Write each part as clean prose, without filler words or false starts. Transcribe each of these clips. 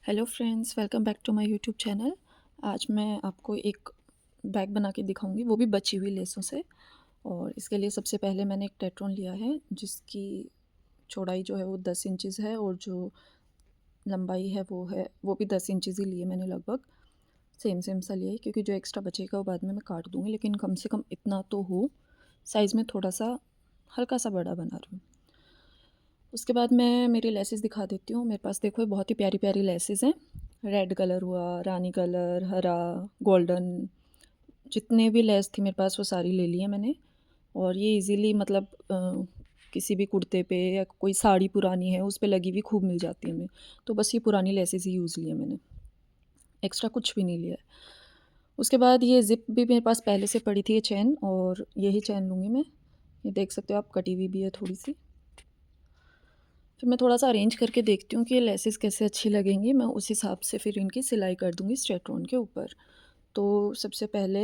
Hello friends, welcome back to my YouTube channel. आज मैं आपको एक बैग बना के दिखाऊंगी, वो भी बची हुई लेसों से। और इसके लिए सबसे पहले मैंने एक टेट्रॉन लिया है जिसकी चौड़ाई जो है वो 10 इंचज़ है और जो लंबाई है वो भी 10 इंचज़ ही लिए मैंने, लगभग सेम सेम सा लिया है, क्योंकि जो एक्स्ट्रा बचेगा वो बाद में मैं काट दूँगी। लेकिन कम से कम इतना तो हो, साइज़ में थोड़ा सा हल्का सा बड़ा बना रही हूँ। उसके बाद मैं मेरी लेसेस दिखा देती हूँ। मेरे पास देखो ये बहुत ही प्यारी प्यारी लेसेस हैं। रेड कलर हुआ, रानी कलर, हरा, गोल्डन, जितने भी लेस थी मेरे पास वो सारी ले ली है मैंने। और ये इजीली मतलब किसी भी कुर्ते पे या कोई साड़ी पुरानी है उस पे लगी हुई खूब मिल जाती है हमें। तो बस ये पुरानी लेसेस ही यूज़ ली है मैंने, एक्स्ट्रा कुछ भी नहीं लिया है। उसके बाद ये ज़िप भी मेरे पास पहले से पड़ी थी, ये चैन, और यही चैन लूँगी मैं। ये देख सकते हो आप, कटी हुई भी है थोड़ी सी। फिर मैं थोड़ा सा अरेंज करके देखती हूँ कि ये लेसेस कैसे अच्छी लगेंगी। मैं उस हिसाब से फिर इनकी सिलाई कर दूँगी स्ट्रेटॉन के ऊपर। तो सबसे पहले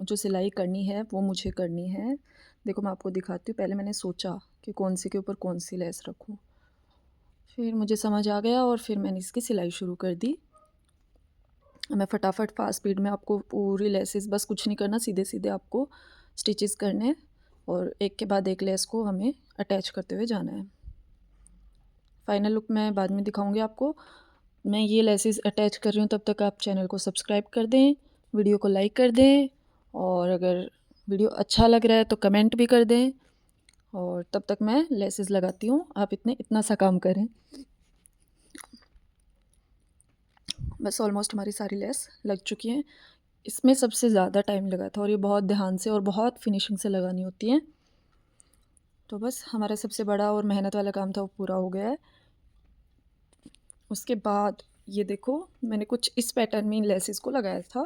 जो सिलाई करनी है वो मुझे करनी है। देखो मैं आपको दिखाती हूँ। पहले मैंने सोचा कि कौन सी के ऊपर कौन सी लेस रखूँ, फिर मुझे समझ आ गया और फिर मैंने इसकी सिलाई शुरू कर दी। मैं फटाफट फास्ट स्पीड में आपको पूरी लेसेस, बस कुछ नहीं करना, सीधे सीधे आपको स्टिचेस करने हैं और एक के बाद एक लेस को हमें अटैच करते हुए जाना है। फाइनल लुक मैं बाद में दिखाऊंगी आपको। मैं ये लेसेस अटैच कर रही हूँ, तब तक आप चैनल को सब्सक्राइब कर दें, वीडियो को लाइक कर दें, और अगर वीडियो अच्छा लग रहा है तो कमेंट भी कर दें। और तब तक मैं लेसेस लगाती हूँ, आप इतना सा काम करें। बस ऑलमोस्ट हमारी सारी लेस लग चुकी हैं। इसमें सबसे ज़्यादा टाइम लगा था और ये बहुत ध्यान से और बहुत फिनिशिंग से लगानी होती हैं। तो बस हमारा सबसे बड़ा और मेहनत वाला काम था वो पूरा हो गया है। उसके बाद ये देखो, मैंने कुछ इस पैटर्न में इन लेसेस को लगाया था,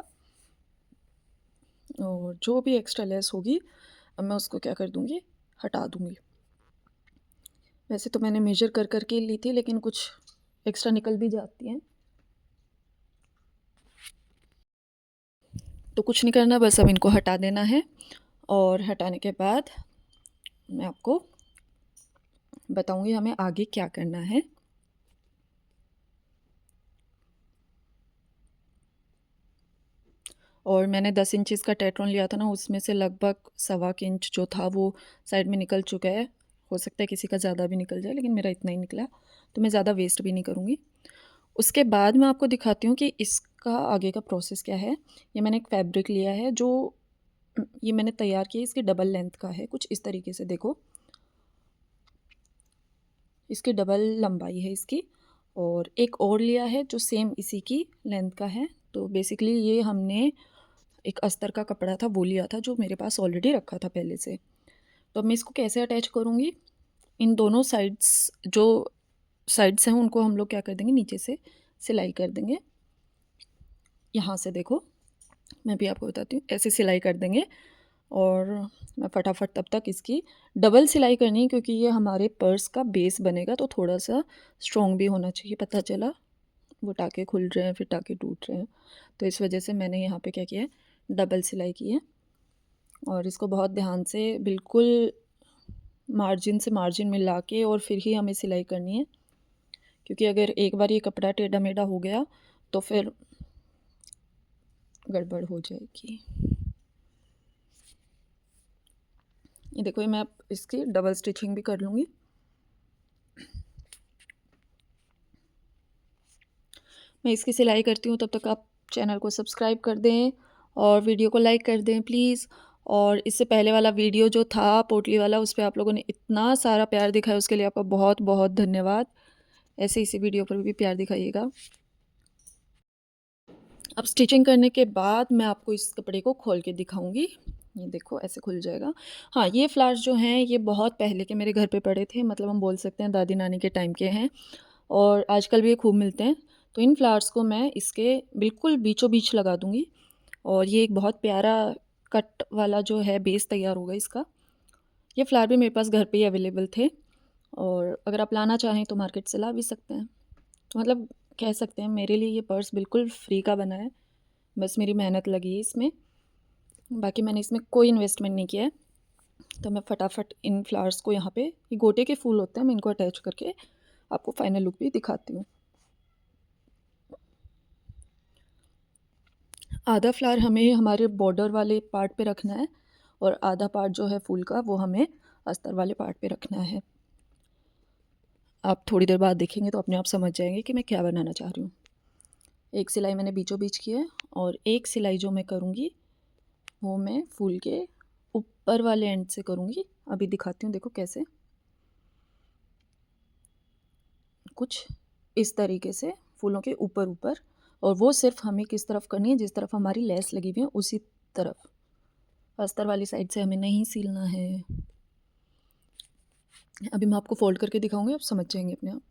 और जो भी एक्स्ट्रा लेस होगी अब मैं उसको क्या कर दूँगी, हटा दूँगी। वैसे तो मैंने मेजर कर कर के ली थी, लेकिन कुछ एक्स्ट्रा निकल भी जाती हैं, तो कुछ नहीं करना, बस अब इनको हटा देना है। और हटाने के बाद मैं आपको बताऊँगी हमें आगे क्या करना है। और मैंने 10 इंचज़ का टेट्रॉन लिया था ना, उसमें से लगभग 1.25 इंच जो था वो साइड में निकल चुका है। हो सकता है किसी का ज़्यादा भी निकल जाए, लेकिन मेरा इतना ही निकला, तो मैं ज़्यादा वेस्ट भी नहीं करूँगी। उसके बाद मैं आपको दिखाती हूँ कि इसका आगे का प्रोसेस क्या है। ये मैंने एक फैब्रिक लिया है जो ये मैंने तैयार किया, इसकी डबल लेंथ का है, कुछ इस तरीके से देखो, इसकी डबल लंबाई है इसकी। और एक और लिया है जो सेम इसी की लेंथ का है। तो बेसिकली ये हमने एक अस्तर का कपड़ा था वो लिया था, जो मेरे पास ऑलरेडी रखा था पहले से। तो अब मैं इसको कैसे अटैच करूँगी, इन दोनों साइड्स, जो साइड्स हैं उनको हम लोग क्या कर देंगे, नीचे से सिलाई कर देंगे। यहाँ से देखो, मैं भी आपको बताती हूँ, ऐसे सिलाई कर देंगे। और मैं फटाफट तब तक इसकी डबल सिलाई करनी है, क्योंकि ये हमारे पर्स का बेस बनेगा, तो थोड़ा सा स्ट्रॉन्ग भी होना चाहिए। पता चला वो टाँके खुल रहे हैं फिर टाँके टूट रहे हैं, तो इस वजह से मैंने यहाँ पे क्या किया है, डबल सिलाई की है। और इसको बहुत ध्यान से, बिल्कुल मार्जिन से मार्जिन मिला के, और फिर ही हमें सिलाई करनी है, क्योंकि अगर एक बार ये कपड़ा टेढ़ा मेढ़ा हो गया तो फिर गड़बड़ हो जाएगी। ये देखो, ये मैं अब इसकी डबल स्टिचिंग भी कर लूँगी। मैं इसकी सिलाई करती हूँ, तब तक आप चैनल को सब्सक्राइब कर दें और वीडियो को लाइक कर दें प्लीज़। और इससे पहले वाला वीडियो जो था पोटली वाला, उस पे आप लोगों ने इतना सारा प्यार दिखाया, उसके लिए आपका बहुत बहुत धन्यवाद। ऐसे इसी वीडियो पर भी प्यार दिखाइएगा। अब स्टिचिंग करने के बाद मैं आपको इस कपड़े को खोल के दिखाऊंगी। ये देखो ऐसे खुल जाएगा। हाँ, ये फ्लावर्स जो हैं ये बहुत पहले के मेरे घर पे पड़े थे, मतलब हम बोल सकते हैं दादी नानी के टाइम के हैं, और आजकल भी ये खूब मिलते हैं। तो इन फ्लावर्स को मैं इसके बिल्कुल बीचों बीच लगा दूँगी, और ये एक बहुत प्यारा कट वाला जो है बेस तैयार होगा इसका। ये फ्लावर भी मेरे पास घर पे ही अवेलेबल थे, और अगर आप लाना चाहें तो मार्केट से ला भी सकते हैं। तो मतलब कह सकते हैं मेरे लिए ये पर्स बिल्कुल फ्री का बना है, बस मेरी मेहनत लगी है इसमें, बाकी मैंने इसमें कोई इन्वेस्टमेंट नहीं किया है। तो मैं फटाफट इन फ्लावर्स को, यहाँ पे ये गोटे के फूल होते हैं, मैं इनको अटैच करके आपको फाइनल लुक भी दिखाती हूँ। आधा फ्लावर हमें हमारे बॉर्डर वाले पार्ट पे रखना है और आधा पार्ट जो है फूल का वो हमें अस्तर वाले पार्ट पे रखना है। आप थोड़ी देर बाद देखेंगे तो अपने आप समझ जाएंगे कि मैं क्या बनाना चाह रही हूँ। एक सिलाई मैंने बीचों बीच की है और एक सिलाई जो मैं करूँगी वो मैं फूल के ऊपर वाले एंड से करूँगी। अभी दिखाती हूँ, देखो कैसे। कुछ इस तरीके से फूलों के ऊपर ऊपर, और वो सिर्फ हमें किस तरफ करनी है, जिस तरफ हमारी लेस लगी हुई है उसी तरफ। अस्तर वाली साइड से हमें नहीं सिलना है। अभी मैं आपको फोल्ड करके दिखाऊंगी, आप समझ जाएंगे अपने आप।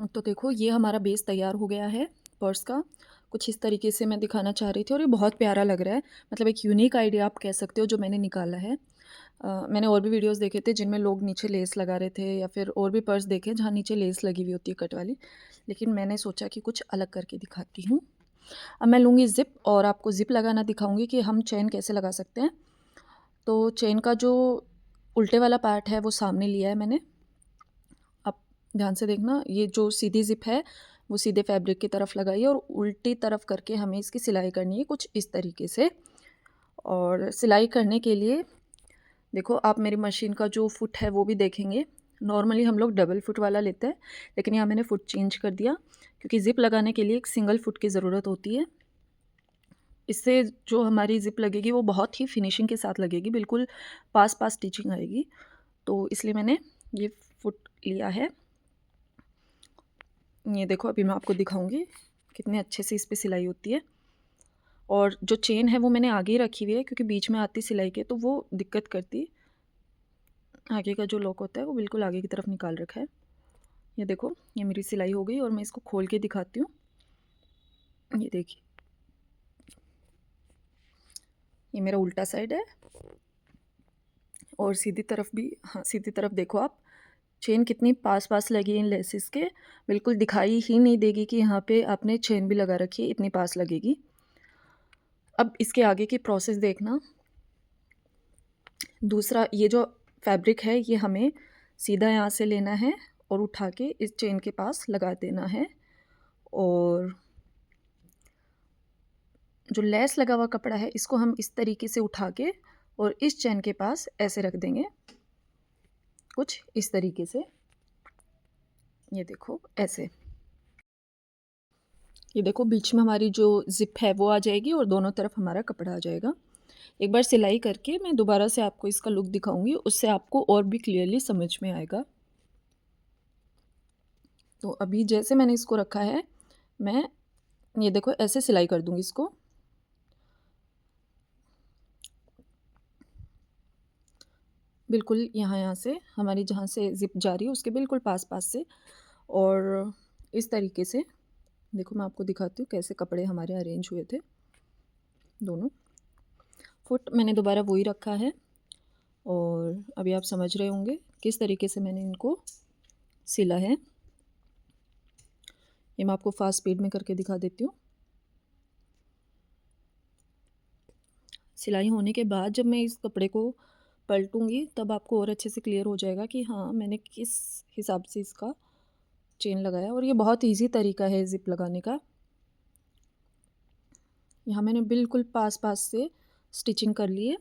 तो देखो ये हमारा बेस तैयार हो गया है पर्स का। कुछ इस तरीके से मैं दिखाना चाह रही थी और ये बहुत प्यारा लग रहा है। मतलब एक यूनिक आइडिया आप कह सकते हो जो मैंने निकाला है। मैंने और भी वीडियोस देखे थे जिनमें लोग नीचे लेस लगा रहे थे, या फिर और भी पर्स देखे जहाँ नीचे लेस लगी हुई होती है कट वाली। लेकिन मैंने सोचा कि कुछ अलग करके दिखाती हूँ। अब मैं लूँगी ज़िप और आपको ज़िप लगाना दिखाऊँगी कि हम चेन कैसे लगा सकते हैं। तो चेन का जो उल्टे वाला पार्ट है वो सामने लिया है मैंने। आप ध्यान से देखना, ये जो सीधी ज़िप है वो सीधे फैब्रिक की तरफ लगाइए और उल्टी तरफ करके हमें इसकी सिलाई करनी है कुछ इस तरीके से। और सिलाई करने के लिए देखो, आप मेरी मशीन का जो फुट है वो भी देखेंगे। नॉर्मली हम लोग डबल फुट वाला लेते हैं, लेकिन यहाँ मैंने फ़ुट चेंज कर दिया क्योंकि ज़िप लगाने के लिए एक सिंगल फुट की ज़रूरत होती है। इससे जो हमारी ज़िप लगेगी वो बहुत ही फिनिशिंग के साथ लगेगी, बिल्कुल पास पास स्टिचिंग आएगी। तो इसलिए मैंने ये फुट लिया है। ये देखो, अभी मैं आपको दिखाऊंगी कितने अच्छे से इस पर सिलाई होती है। और जो चेन है वो मैंने आगे ही रखी हुई है क्योंकि बीच में आती सिलाई के तो वो दिक्कत करती। आगे का जो लॉक होता है वो बिल्कुल आगे की तरफ निकाल रखा है। ये देखो, ये मेरी सिलाई हो गई और मैं इसको खोल के दिखाती हूँ। ये देखिए, ये मेरा उल्टा साइड है और सीधी तरफ भी, हाँ सीधी तरफ देखो आप, चेन कितनी पास पास लगी है इन लेसिस के। बिल्कुल दिखाई ही नहीं देगी कि यहाँ पे आपने चेन भी लगा रखी है, इतनी पास लगेगी। अब इसके आगे की प्रोसेस देखना। दूसरा, ये जो फैब्रिक है ये हमें सीधा यहाँ से लेना है और उठा के इस चेन के पास लगा देना है। और जो लेस लगा हुआ कपड़ा है इसको हम इस तरीके से उठा के और इस चेन के पास ऐसे रख देंगे, कुछ इस तरीके से। ये देखो ऐसे। ये देखो, बीच में हमारी जो ज़िप है वो आ जाएगी और दोनों तरफ हमारा कपड़ा आ जाएगा। एक बार सिलाई करके मैं दोबारा से आपको इसका लुक दिखाऊंगी, उससे आपको और भी क्लियरली समझ में आएगा। तो अभी जैसे मैंने इसको रखा है, मैं ये देखो ऐसे सिलाई कर दूंगी इसको। बिल्कुल यहाँ से हमारी जहाँ से ज़िप जा रही है उसके बिल्कुल पास पास से। और इस तरीके से देखो, मैं आपको दिखाती हूँ कैसे कपड़े हमारे अरेंज हुए थे। दोनों फुट मैंने दोबारा वही रखा है और अभी आप समझ रहे होंगे किस तरीके से मैंने इनको सिला है। ये मैं आपको फास्ट स्पीड में करके दिखा देती हूँ। सिलाई होने के बाद जब मैं इस कपड़े को पलटूंगी तब आपको और अच्छे से क्लियर हो जाएगा कि हाँ मैंने किस हिसाब से इसका चेन लगाया। और ये बहुत इजी तरीका है ज़िप लगाने का। यहाँ मैंने बिल्कुल पास पास से स्टिचिंग कर ली है।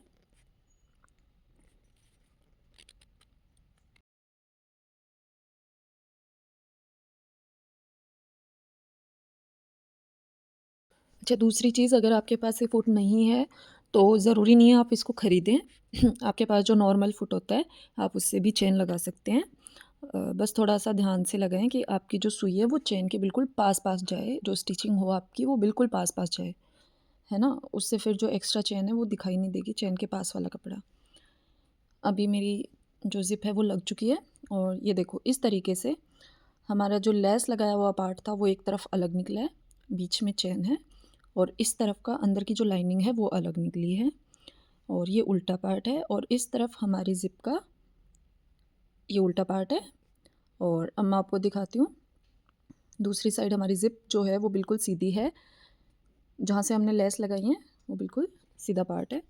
अच्छा, दूसरी चीज़, अगर आपके पास ये फ़ुट नहीं है तो ज़रूरी नहीं है आप इसको ख़रीदें। आपके पास जो नॉर्मल फ़ुट होता है आप उससे भी चेन लगा सकते हैं। बस थोड़ा-सा ध्यान से लगाएँ कि आपकी जो सुई है वो चेन के बिल्कुल पास-पास जाए, जो स्टिचिंग हो आपकी वो बिल्कुल पास-पास जाए, है ना? उससे फिर जो एक्स्ट्रा चेन है वो दिखाई नहीं देगी, चेन के पास वाला कपड़ा। अभी मेरी जो ज़िप है वो लग चुकी है और ये देखो इस तरीके से हमारा जो लेस लगाया हुआ पार्ट था वो एक तरफ अलग निकला है, बीच में चेन है, और इस तरफ का अंदर की जो लाइनिंग है वो अलग निकली है। और ये उल्टा पार्ट है और इस तरफ हमारी ज़िप का ये उल्टा पार्ट है। और अब मैं आपको दिखाती हूँ, दूसरी साइड हमारी ज़िप जो है वो बिल्कुल सीधी है, जहाँ से हमने लेस लगाई है वो बिल्कुल सीधा पार्ट है।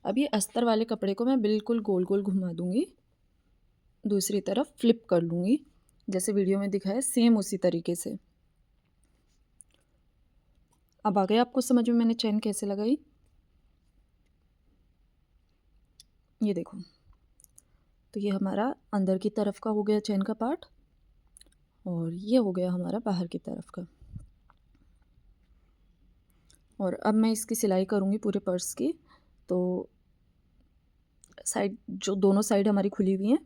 अब ये अस्तर वाले कपड़े को मैं बिल्कुल गोल गोल घुमा दूँगी, दूसरी तरफ फ्लिप कर लूँगी जैसे वीडियो में दिखाया सेम उसी तरीके से। अब आ गया आपको समझ में मैंने चेन कैसे लगाई। ये देखो, तो ये हमारा अंदर की तरफ का हो गया चेन का पार्ट और ये हो गया हमारा बाहर की तरफ का। और अब मैं इसकी सिलाई करूँगी पूरे पर्स की। तो साइड जो दोनों साइड हमारी खुली हुई हैं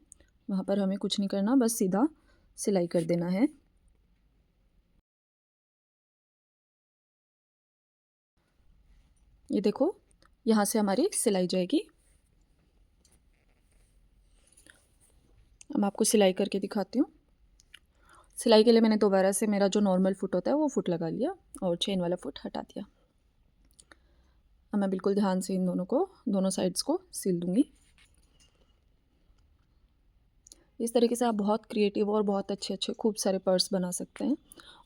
वहाँ पर हमें कुछ नहीं करना, बस सीधा सिलाई कर देना है। ये देखो, यहाँ से हमारी सिलाई जाएगी। अब मैं आपको सिलाई करके दिखाती हूँ। सिलाई के लिए मैंने दोबारा से मेरा जो नॉर्मल फुट होता है वो फुट लगा लिया और चेन वाला फुट हटा दिया। अब मैं बिल्कुल ध्यान से इन दोनों साइड्स को सिल दूँगी। इस तरीके से आप बहुत क्रिएटिव और बहुत अच्छे खूब सारे पर्स बना सकते हैं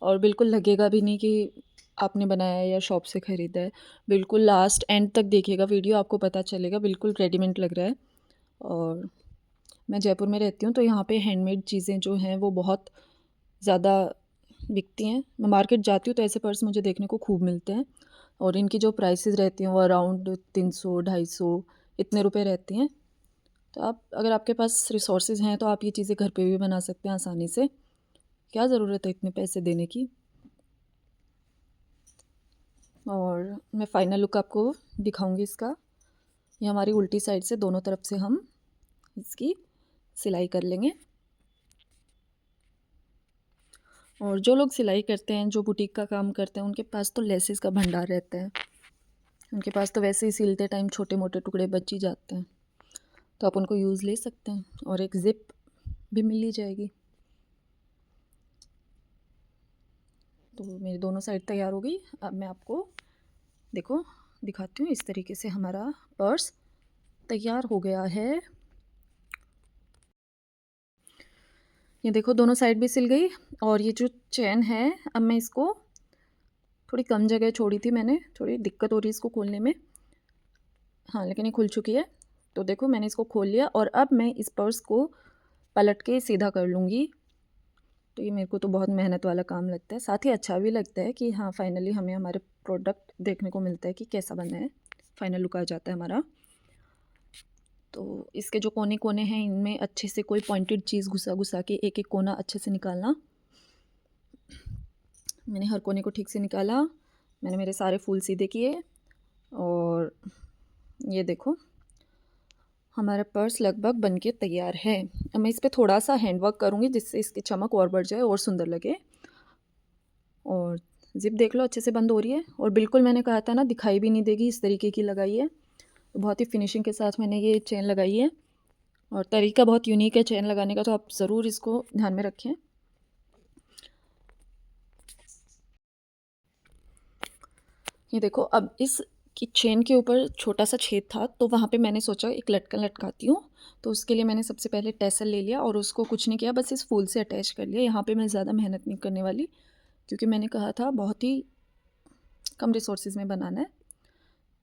और बिल्कुल लगेगा भी नहीं कि आपने बनाया है या शॉप से ख़रीदा है। बिल्कुल लास्ट एंड तक देखिएगा वीडियो, आपको पता चलेगा बिल्कुल रेडीमेड लग रहा है। और मैं जयपुर में रहती हूँ तो यहाँ पे हैंडमेड चीज़ें जो हैं वो बहुत ज़्यादा बिकती हैं। मैं मार्केट जाती हूँ तो ऐसे पर्स मुझे देखने को खूब मिलते हैं और इनकी जो प्राइसेस रहती हैं वो अराउंड 300 250 इतने रुपए रहती हैं। तो आप अगर आपके पास रिसोर्सेज हैं तो आप ये चीज़ें घर पे भी बना सकते हैं आसानी से। क्या ज़रूरत है इतने पैसे देने की। और मैं फ़ाइनल लुक आपको दिखाऊंगी इसका। ये हमारी उल्टी साइड से दोनों तरफ से हम इसकी सिलाई कर लेंगे। और जो लोग सिलाई करते हैं, जो बुटीक का काम करते हैं, उनके पास तो लेसेस का भंडार रहता है। उनके पास तो वैसे ही सिलते टाइम छोटे मोटे टुकड़े बच ही जाते हैं, तो आप उनको यूज़ ले सकते हैं और एक ज़िप भी मिल ही जाएगी। तो मेरी दोनों साइड तैयार हो गई। अब मैं आपको देखो दिखाती हूँ। इस तरीके से हमारा पर्स तैयार हो गया है। ये देखो दोनों साइड भी सिल गई और ये जो चेन है, अब मैं इसको थोड़ी कम जगह छोड़ी थी मैंने, थोड़ी दिक्कत हो रही है इसको खोलने में। हाँ, लेकिन ये खुल चुकी है। तो देखो मैंने इसको खोल लिया और अब मैं इस पर्स को पलट के सीधा कर लूँगी। तो ये मेरे को तो बहुत मेहनत वाला काम लगता है, साथ ही अच्छा भी लगता है कि हाँ फाइनली हमें हमारे प्रोडक्ट देखने को मिलता है कि कैसा बना है, फाइनल लुक आ जाता है हमारा। तो इसके जो कोने कोने हैं इनमें अच्छे से कोई पॉइंटेड चीज़ घुसा घुसा के एक एक कोना अच्छे से निकालना। मैंने हर कोने को ठीक से निकाला। मैंने मेरे सारे फूल सीधे किए और ये देखो हमारा पर्स लगभग बनके तैयार है। अब मैं इस पे थोड़ा सा हैंडवर्क करूँगी जिससे इसकी चमक और बढ़ जाए और सुंदर लगे। और ज़िप देख लो अच्छे से बंद हो रही है और बिल्कुल मैंने कहा था ना दिखाई भी नहीं देगी, इस तरीके की लगाई है। तो बहुत ही फिनिशिंग के साथ मैंने ये चेन लगाई है और तरीका बहुत यूनिक है चेन लगाने का, तो आप ज़रूर इसको ध्यान में रखें। ये देखो अब इस की चेन के ऊपर छोटा सा छेद था तो वहाँ पे मैंने सोचा एक लटकन लटकाती हूँ। तो उसके लिए मैंने सबसे पहले टेसल ले लिया और उसको कुछ नहीं किया, बस इस फूल से अटैच कर लिया। यहाँ पे मैं ज़्यादा मेहनत नहीं करने वाली क्योंकि मैंने कहा था बहुत ही कम रिसोर्सेज में बनाना है।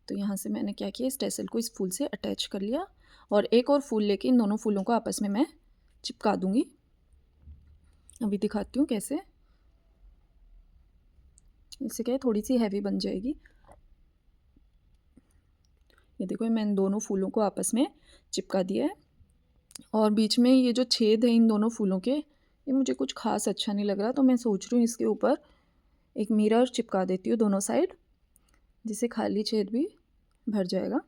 तो यहाँ से मैंने क्या किया, इस टेसल को इस फूल से अटैच कर लिया और एक और फूल लेके इन दोनों फूलों को आपस में मैं चिपका दूँगी। अभी दिखाती हूँ कैसे। इससे क्या है थोड़ी सी हैवी बन जाएगी। ये देखो मैं इन दोनों फूलों को आपस में चिपका दिया है और बीच में ये जो छेद है इन दोनों फूलों के, ये मुझे कुछ ख़ास अच्छा नहीं लग रहा, तो मैं सोच रही हूँ इसके ऊपर एक मिरर चिपका देती हूँ दोनों साइड, जिससे खाली छेद भी भर जाएगा।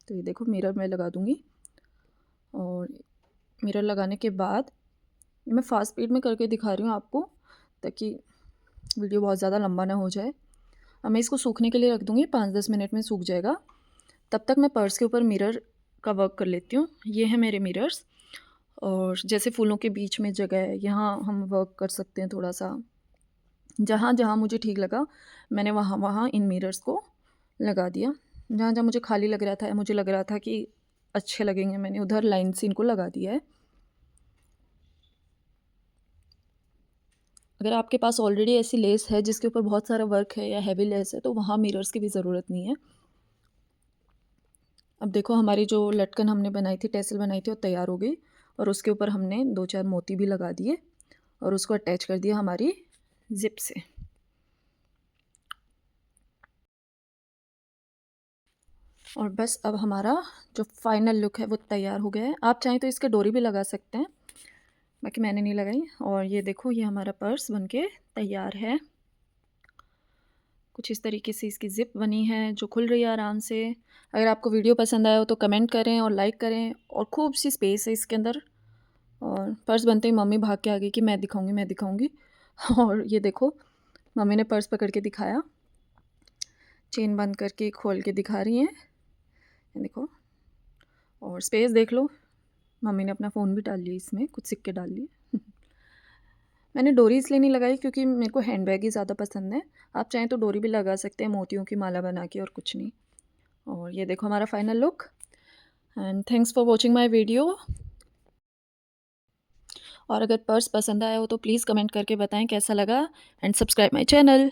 तो ये देखो मिरर मैं लगा दूँगी और मिरर लगाने के बाद मैं फ़ास्ट स्पीड में करके दिखा रही हूँ आपको ताकि वीडियो बहुत ज़्यादा लंबा ना हो जाए। अब मैं इसको सूखने के लिए रख दूँगी, 5-10 मिनट में सूख जाएगा। तब तक मैं पर्स के ऊपर मिरर का वर्क कर लेती हूँ। ये है मेरे मिरर्स और जैसे फूलों के बीच में जगह है यहाँ हम वर्क कर सकते हैं थोड़ा सा। जहाँ जहाँ मुझे ठीक लगा मैंने वहाँ वहाँ इन मिरर्स को लगा दिया। जहाँ जहाँ मुझे खाली लग रहा था, मुझे लग रहा था कि अच्छे लगेंगे, मैंने उधर लाइन से इनको लगा दिया है। अगर आपके पास ऑलरेडी ऐसी लेस है जिसके ऊपर बहुत सारा वर्क है या हैवी लेस है तो वहाँ मिरर्स की भी ज़रूरत नहीं है। अब देखो हमारी जो लटकन हमने बनाई थी, टेसल बनाई थी, वो तैयार हो गई और उसके ऊपर हमने 2-4 मोती भी लगा दिए और उसको अटैच कर दिया हमारी ज़िप से। और बस अब हमारा जो फाइनल लुक है वो तैयार हो गया है। आप चाहें तो इसके डोरी भी लगा सकते हैं, बाकी मैंने नहीं लगाई। और ये देखो, ये हमारा पर्स बनके तैयार है। कुछ इस तरीके से इसकी ज़िप बनी है जो खुल रही है आराम से। अगर आपको वीडियो पसंद आया हो तो कमेंट करें और लाइक करें। और खूब सी स्पेस है इसके अंदर। और पर्स बनते ही मम्मी भाग के आ गई कि मैं दिखाऊंगी, मैं दिखाऊंगी। और ये देखो, मम्मी ने पर्स पकड़ के दिखाया, चेन बंद करके खोल के दिखा रही हैं, ये देखो। और स्पेस देख लो, मम्मी ने अपना फ़ोन भी डाल लिया इसमें, कुछ सिक्के डाल लिए। मैंने डोरी इसलिए नहीं लगाई क्योंकि मेरे को हैंडबैग ही ज़्यादा पसंद है। आप चाहें तो डोरी भी लगा सकते हैं, मोतियों की माला बना के, और कुछ नहीं। और ये देखो हमारा final look. And thanks for watching my video. और अगर पर्स पसंद आया हो तो प्लीज़ कमेंट करके बताएं कैसा लगा। And subscribe my channel.